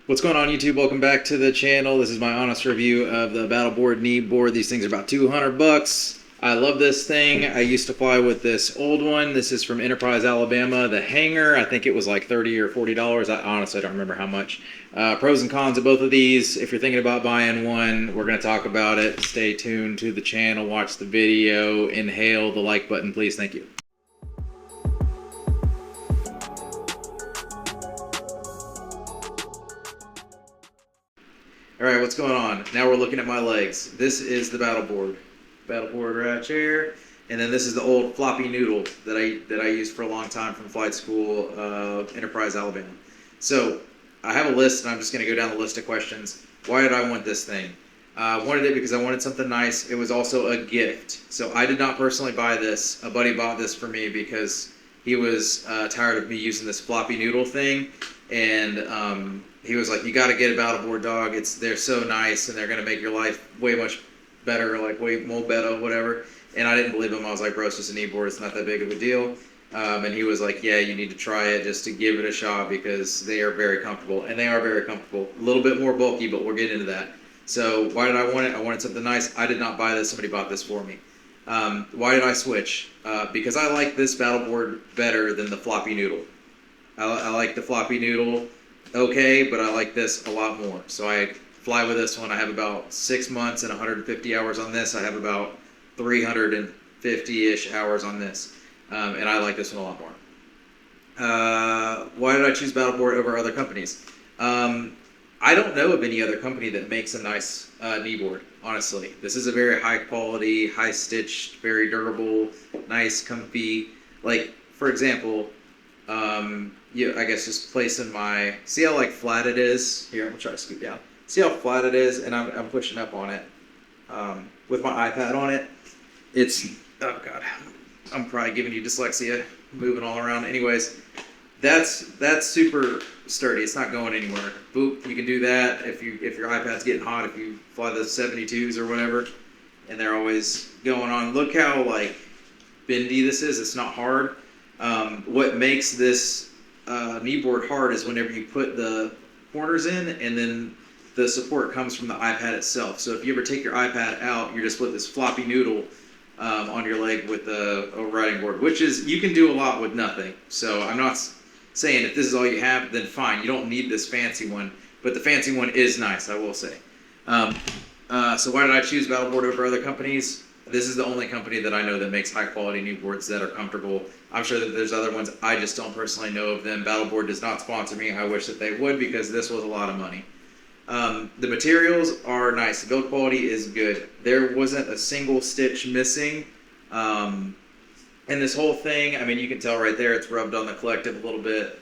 What's going on, YouTube? Welcome back to the channel. This is my honest review of the Battleboard Kneeboard. These things are about 200 bucks. I love this thing. I used to fly with this old one. This is from Enterprise, Alabama. The hanger, I think it was like $30 or $40. I honestly don't remember how much. Pros and cons of both of these. If you're thinking about buying one, we're going to talk about it. Stay tuned to the channel. Watch the video. Inhale the like button, please. Thank you. All right, what's going on? Now we're looking at my legs. This is the Battleboard right here, and then this is the old floppy noodle that I used for a long time from flight school, Enterprise, Alabama. So I have a list, and I'm just going to go down the list of questions. Why did I want this thing? I wanted it because I wanted something nice. It was also a gift. So I did not personally buy this. A buddy bought this for me because he was tired of me using this floppy noodle thing, and he was like, "You got to get a Battleboard, dog. They're so nice, and they're gonna make your life way much better, like way more better, whatever." And I didn't believe him. I was like, "Bro, it's just a kneeboard. It's not that big of a deal." And he was like, "Yeah, you need to try it just to give it a shot because they are very comfortable, and they are very comfortable. A little bit more bulky, but we'll get into that." So why did I want it? I wanted something nice. I did not buy this. Somebody bought this for me. Why did I switch? Because I like this Battleboard better than the floppy noodle. I like the floppy noodle. Okay, but I like this a lot more. So I fly with this one. I have about 6 months and 150 hours on this. I have about 350-ish hours on this. And I like this one a lot more. Why did I choose Battleboard over other companies? I don't know of any other company that makes a nice kneeboard, honestly. This is a very high quality, high stitched, very durable, nice, comfy. Like, for example, I guess just placing see how like flat it is? Here, I'm gonna try to scoot down. See how flat it is, and I'm pushing up on it with my iPad on it. Oh God, I'm probably giving you dyslexia, moving all around. Anyways, that's super sturdy. It's not going anywhere. Boop, you can do that if your iPad's getting hot, if you fly the 72s or whatever, and they're always going on. Look how like bendy this is. It's not hard. What makes this kneeboard hard is whenever you put the corners in, and then the support comes from the iPad itself. So if you ever take your iPad out, you're just with this floppy noodle on your leg with a writing board, which is, you can do a lot with nothing. So I'm not saying if this is all you have, then fine. You don't need this fancy one, but the fancy one is nice, I will say. So why did I choose Battleboard over other companies? This is the only company that I know that makes high quality kneeboards that are comfortable. I'm sure that there's other ones. I just don't personally know of them. Battleboard does not sponsor me. I wish that they would, because this was a lot of money. The materials are nice. The build quality is good. There wasn't a single stitch missing. And this whole thing, I mean, you can tell right there, it's rubbed on the collective a little bit.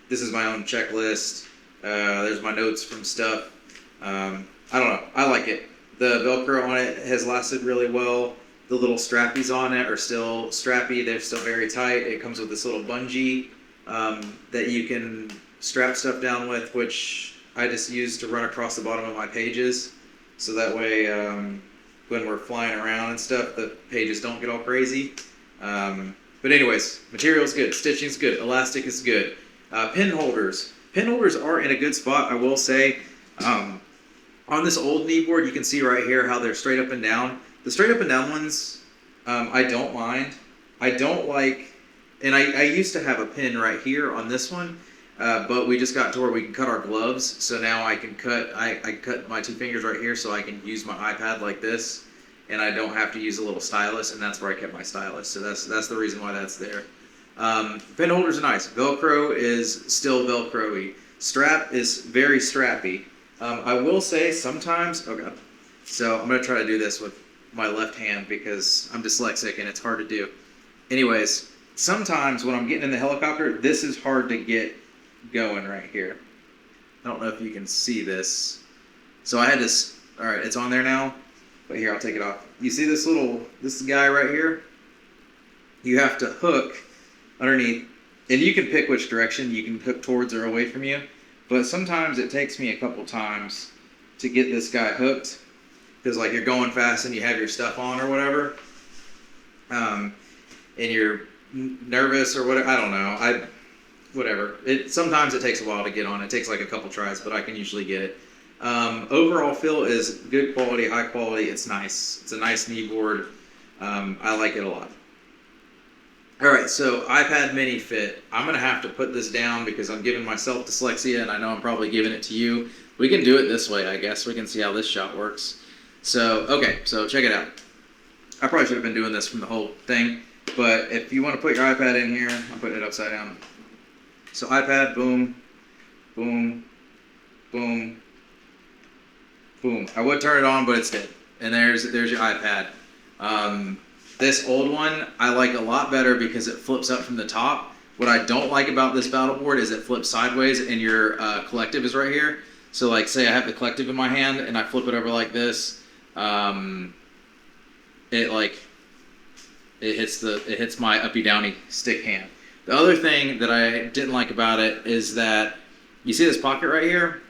This is my own checklist. There's my notes from stuff. I don't know. I like it. The Velcro on it has lasted really well. The little strappies on it are still strappy. They're still very tight. It comes with this little bungee that you can strap stuff down with, which I just use to run across the bottom of my pages. So that way, when we're flying around and stuff, the pages don't get all crazy. But anyways, material's good. Stitching's good. Elastic is good. Pin holders. Pin holders are in a good spot, I will say. On this old kneeboard, you can see right here how they're straight up and down. The straight up and down ones, I don't mind. I don't like, and I used to have a pin right here on this one, but we just got to where we can cut our gloves. So now I can I cut my 2 fingers right here, so I can use my iPad like this, and I don't have to use a little stylus, and that's where I kept my stylus. So that's the reason why that's there. Pin holders are nice. Velcro is still Velcro-y. Strap is very strappy. I will say sometimes, oh God, so I'm going to try to do this with my left hand because I'm dyslexic and it's hard to do. Anyways, sometimes when I'm getting in the helicopter, this is hard to get going right here. I don't know if you can see this. So I had this, all right, it's on there now, but here, I'll take it off. You see this guy right here? You have to hook underneath, and you can pick which direction you can hook towards or away from you. But sometimes it takes me a couple times to get this guy hooked, because like you're going fast and you have your stuff on or whatever, and you're nervous or whatever. I don't know. whatever. Sometimes it takes a while to get on. It takes like a couple tries, but I can usually get it. Overall feel is good quality, high quality. It's nice. It's a nice kneeboard. I like it a lot. All right, so iPad mini fit. I'm gonna have to put this down because I'm giving myself dyslexia, and I know I'm probably giving it to you. We can do it this way, I guess. We can see how this shot works. So, okay, so check it out. I probably should have been doing this from the whole thing, but if you want to put your iPad in here, I'm putting it upside down. So iPad, boom, boom, boom, boom. I would turn it on, but it's dead. And there's your iPad. This old one I like a lot better because it flips up from the top. What I don't like about this battle board is it flips sideways and your collective is right here. So like say I have the collective in my hand and I flip it over like this, it hits my uppy downy stick hand. The other thing that I didn't like about it is that you see this pocket right here?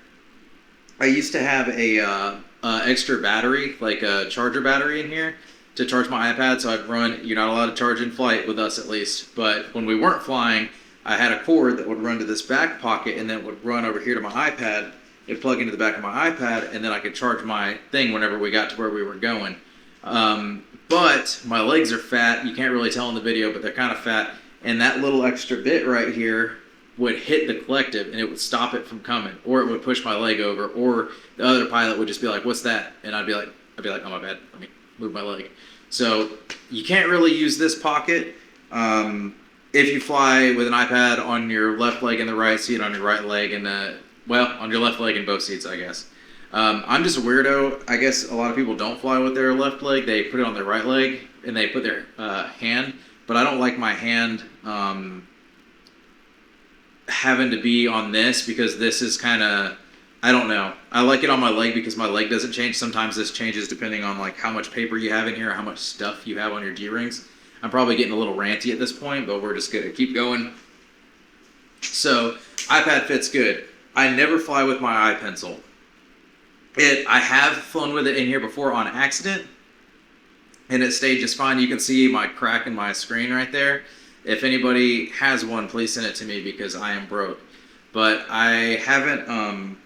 I used to have a extra battery, like a charger battery in here to charge my iPad, so I'd run, you're not allowed to charge in flight with us at least, but when we weren't flying, I had a cord that would run to this back pocket and then would run over here to my iPad. It'd plug into the back of my iPad and then I could charge my thing whenever we got to where we were going. But my legs are fat, you can't really tell in the video, but they're kind of fat, and that little extra bit right here would hit the collective and it would stop it from coming, or it would push my leg over, or the other pilot would just be like, "What's that?" And I'd be like, "Oh my bad, let me move my leg." So you can't really use this pocket. If you fly with an iPad on your left leg and the right seat, on your right leg and on your left leg in both seats, I guess. I'm just a weirdo. I guess a lot of people don't fly with their left leg. They put it on their right leg and they put their hand. But I don't like my hand having to be on this because this is kind of, I don't know. I like it on my leg because my leg doesn't change. Sometimes this changes depending on like how much paper you have in here or how much stuff you have on your D-rings. I'm probably getting a little ranty at this point, but we're just gonna keep going. So iPad fits good. I never fly with my iPencil. I have flown with it in here before on accident, and it stayed just fine. You can see my crack in my screen right there. If anybody has one, please send it to me because I am broke. But I haven't,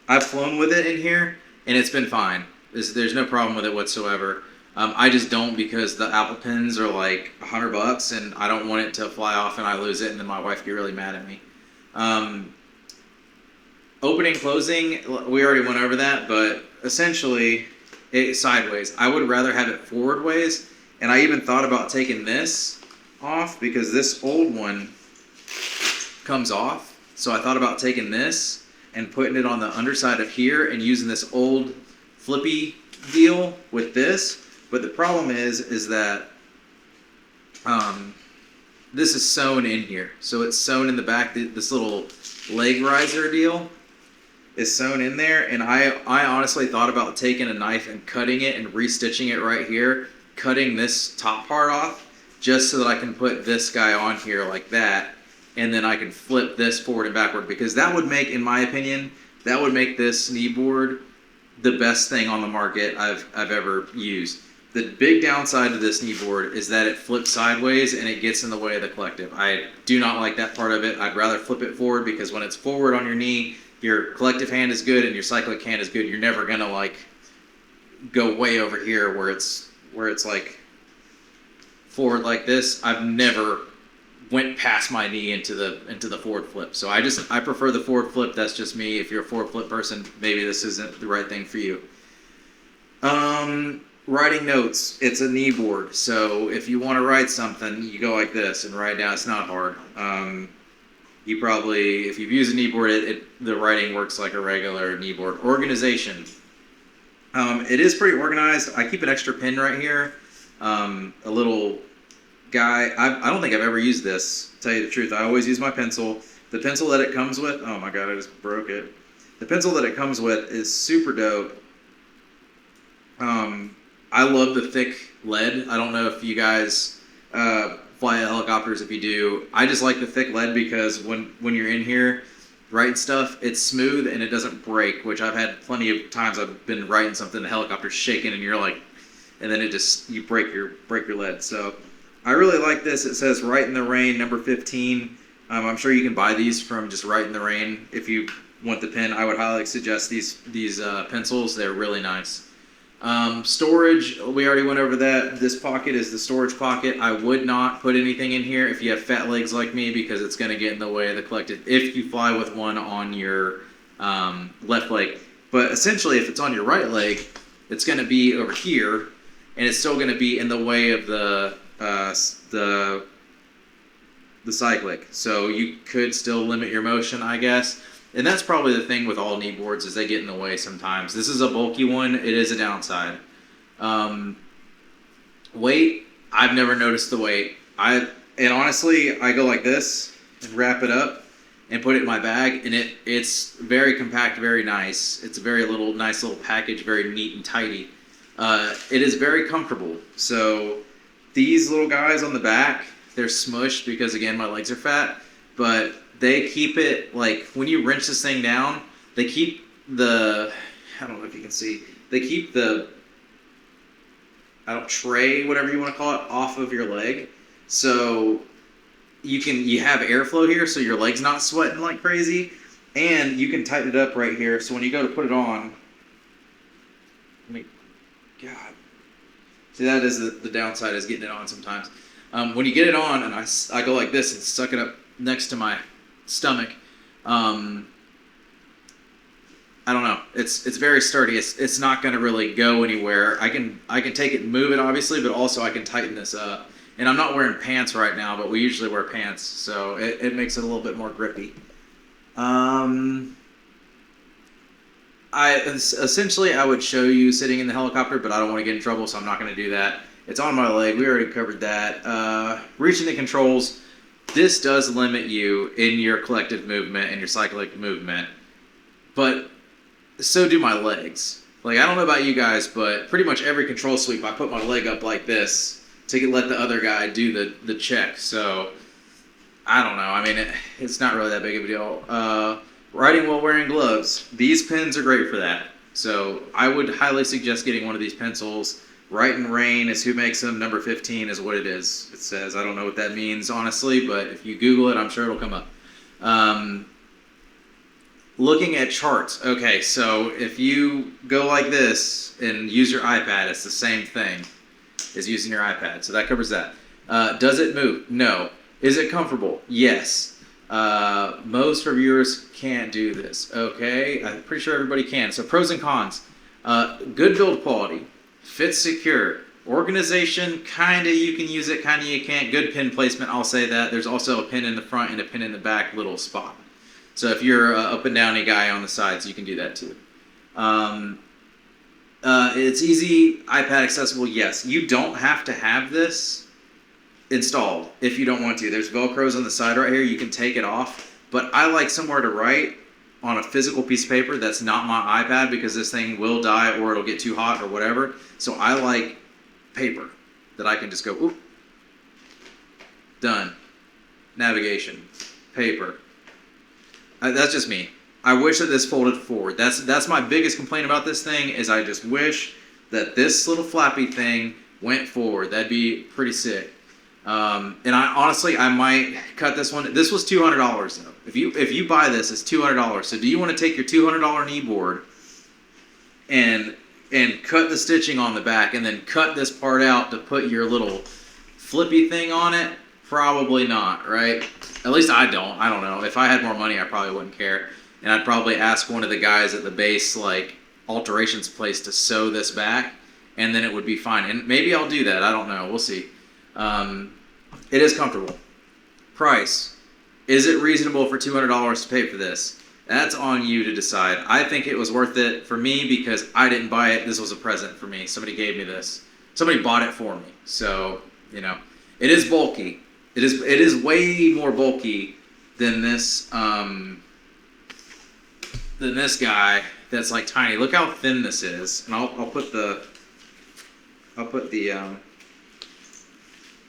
I've flown with it in here, and it's been fine. There's no problem with it whatsoever. I just don't because the Apple Pens are like $100, and I don't want it to fly off and I lose it, and then my wife get really mad at me. Opening, closing, we already went over that, but essentially, it's sideways. I would rather have it forward ways, and I even thought about taking this off because this old one comes off. So I thought about taking this and putting it on the underside of here and using this old flippy deal with this. But the problem is that this is sewn in here. So it's sewn in the back, this little leg riser deal is sewn in there, and I honestly thought about taking a knife and cutting it and restitching it right here, cutting this top part off, just so that I can put this guy on here like that, and then I can flip this forward and backward, because that would make, in my opinion, that would make this kneeboard the best thing on the market I've ever used. The big downside to this kneeboard is that it flips sideways and it gets in the way of the collective. I do not like that part of it. I'd rather flip it forward, because when it's forward on your knee, your collective hand is good and your cyclic hand is good. You're never gonna like go way over here where it's like forward like this. I've never went past my knee into the forward flip. So I prefer the forward flip. That's just me. If you're a forward flip person, maybe this isn't the right thing for you. Writing notes, it's a kneeboard. So if you want to write something, you go like this and write down. It's not hard. You probably, if you've used a kneeboard, the writing works like a regular kneeboard. Organization. It is pretty organized. I keep an extra pen right here. A little guy. I don't think I've ever used this, to tell you the truth. I always use my pencil. The pencil that it comes with, oh my god, I just broke it. The pencil that it comes with is super dope. I love the thick lead. I don't know if you guys fly helicopters. If you do, I just like the thick lead because when you're in here writing stuff, it's smooth and it doesn't break, which I've had plenty of times. I've been writing something, the helicopter's shaking and you're like, and then you break your lead. So I really like this. It says "Write in the Rain" number 15. I'm sure you can buy these from just Right in the Rain. If you want the pen, I would highly suggest these pencils. They're really nice. Storage, we already went over that. This pocket is the storage pocket. I would not put anything in here if you have fat legs like me, because it's going to get in the way of the collective if you fly with one on your left leg. But essentially, if it's on your right leg, it's going to be over here, and it's still going to be in the way of the cyclic. So you could still limit your motion, I guess. And that's probably the thing with all knee boards, is they get in the way sometimes. This is a bulky one. It is a downside. Weight, I've never noticed the weight. And honestly, I go like this and wrap it up and put it in my bag, and it's very compact, very nice. It's a very nice little package, very neat and tidy. It is very comfortable. So these little guys on the back, they're smushed because, again, my legs are fat, but they keep it, like, when you wrench this thing down, they keep I don't know if you can see, they keep the tray, whatever you want to call it, off of your leg. So you have airflow here, so your leg's not sweating like crazy, and you can tighten it up right here. So when you go to put it on, God, see, that is the downside, is getting it on sometimes. When you get it on, and I go like this and suck it up next to my stomach, I don't know. It's very sturdy. It's not going to really go anywhere. I can take it and move it, obviously, but also I can tighten this up. And I'm not wearing pants right now, but we usually wear pants, so it makes it a little bit more grippy. Essentially, I would show you sitting in the helicopter, but I don't want to get in trouble, so I'm not going to do that. It's on my leg. We already covered that. Reaching the controls. This does limit you in your collective movement and your cyclic movement, but so do my legs. Like, I don't know about you guys, but pretty much every control sweep, I put my leg up like this to let the other guy do the check. So, I don't know. I mean, it's not really that big of a deal. Riding while wearing gloves. These pens are great for that. So, I would highly suggest getting one of these pencils. Right in Rain is who makes them. Number 15 is what it is. It says, I don't know what that means, honestly, but if you Google it, I'm sure it'll come up. Looking at charts. Okay, so if you go like this and use your iPad, it's the same thing as using your iPad. So that covers that. Does it move? No. Is it comfortable? Yes. Most reviewers can't do this. Okay, I'm pretty sure everybody can. So pros and cons. Good build quality. Fits secure. Organization, kind of you can use it, kind of you can't. Good pin placement, I'll say that. There's also a pin in the front and a pin in the back little spot. So if you're a up and downy guy on the sides, you can do that too. It's easy, iPad accessible, yes. You don't have to have this installed if you don't want to. There's Velcros on the side right here. You can take it off. But I like somewhere to write on a physical piece of paper that's not my iPad, because this thing will die or it'll get too hot or whatever. So I like paper that I can just go, oop, done. Navigation, paper. That's just me. I wish that this folded forward. That's my biggest complaint about this thing, is I just wish that this little flappy thing went forward. That'd be pretty sick. And I might cut this one. This was $200 though. If you buy this, it's $200. So do you want to take your $200 knee board and cut the stitching on the back and then cut this part out to put your little flippy thing on it? Probably not, right? At least I don't. I don't know. If I had more money, I probably wouldn't care. And I'd probably ask one of the guys at the base, like, alterations place to sew this back, and then it would be fine. And maybe I'll do that. I don't know. We'll see. It is comfortable. Price. Is it reasonable for $200 to pay for this? That's on you to decide. I think it was worth it for me because I didn't buy it. This was a present for me. Somebody gave me this. Somebody bought it for me. So, it is bulky. It is way more bulky than this guy that's like tiny. Look how thin this is. And I'll put the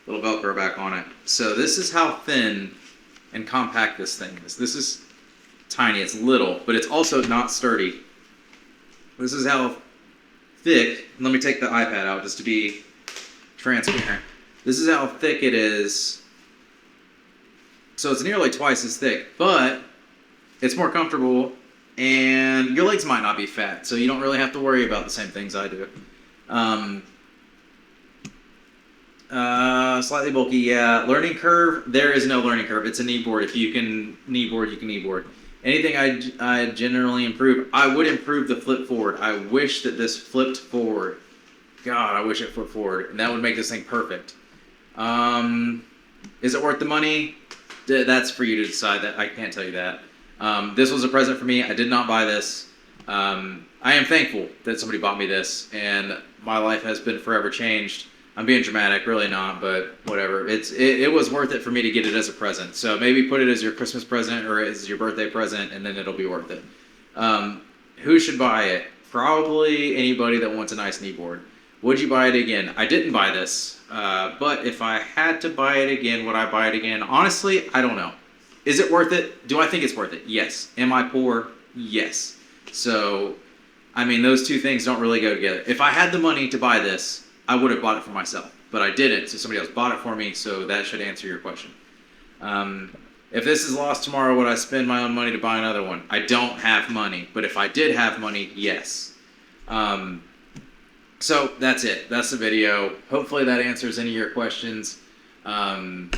little Velcro back on it. So this is how thin and compact this thing is. This is tiny. It's little, but it's also not sturdy. This is how thick. Let me take the iPad out just to be transparent. This is how thick it is So it's nearly twice as thick, but it's more comfortable, and your legs might not be fat, so you don't really have to worry about the same things I do. Slightly bulky, yeah. Learning curve, there is no learning curve. It's a kneeboard. If you can kneeboard, you can kneeboard. Anything I generally improve, I would improve the flip forward. I wish that this flipped forward. God, I wish it flipped forward, and that would make this thing perfect. Is it worth the money? That's for you to decide. That I can't tell you that. This was a present for me. I did not buy this. I am thankful that somebody bought me this, and my life has been forever changed. I'm being dramatic, really not, but whatever. It was worth it for me to get it as a present. So maybe put it as your Christmas present or as your birthday present, and then it'll be worth it. Who should buy it? Probably anybody that wants a nice kneeboard. Would you buy it again? I didn't buy this, but if I had to buy it again, would I buy it again? Honestly, I don't know. Is it worth it? Do I think it's worth it? Yes. Am I poor? Yes. So, I mean, those two things don't really go together. If I had the money to buy this, I would have bought it for myself, but I didn't, so somebody else bought it for me, so that should answer your question. If this is lost tomorrow, would I spend my own money to buy another one? I don't have money, but if I did have money, yes. So that's it. That's the video. Hopefully that answers any of your questions. Actually,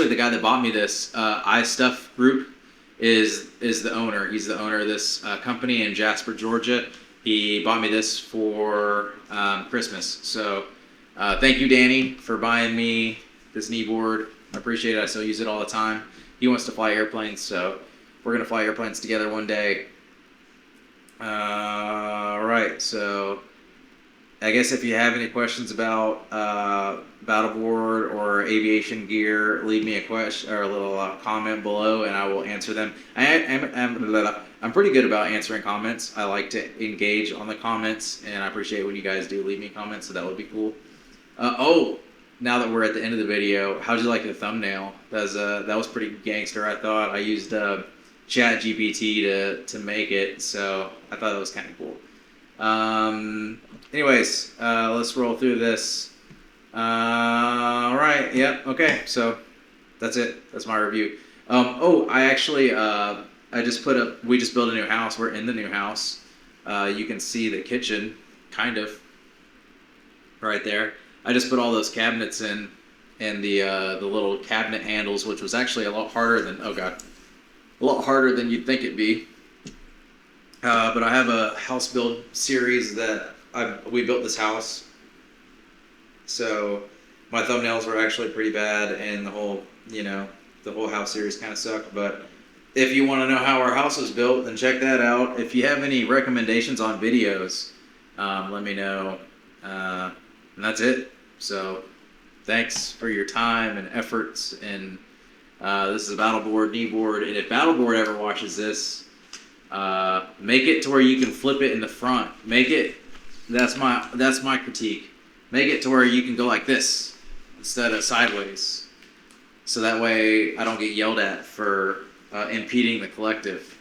the guy that bought me this, iStuff Group, is the owner. He's the owner of this company in Jasper, Georgia. He bought me this for Christmas. So thank you, Danny, for buying me this kneeboard. I appreciate it. I still use it all the time. He wants to fly airplanes, so we're going to fly airplanes together one day. All right, so I guess if you have any questions about Battleboard or aviation gear, leave me a question or a little comment below, and I will answer them. I'm pretty good about answering comments. I like to engage on the comments, and I appreciate when you guys do leave me comments, so that would be cool. Now that we're at the end of the video, how'd you like the thumbnail? That was pretty gangster, I thought. I used ChatGPT to make it, so I thought that was kind of cool. Anyways, let's roll through this. All right, yep, okay, so that's it. That's my review. I actually, we just built a new house. We're in the new house. You can see the kitchen, kind of, right there. I just put all those cabinets in, and the little cabinet handles, which was actually a lot harder than, you'd think it'd be. But I have a house build series that we built this house. So my thumbnails were actually pretty bad, and the whole house series kind of sucked. But if you want to know how our house was built, then check that out. If you have any recommendations on videos, let me know. And that's it. So thanks for your time and efforts. And this is a Battleboard kneeboard. And if Battleboard ever watches this, make it to where you can flip it in the front. That's my critique. Make it to where you can go like this instead of sideways. So that way I don't get yelled at for impeding the collective.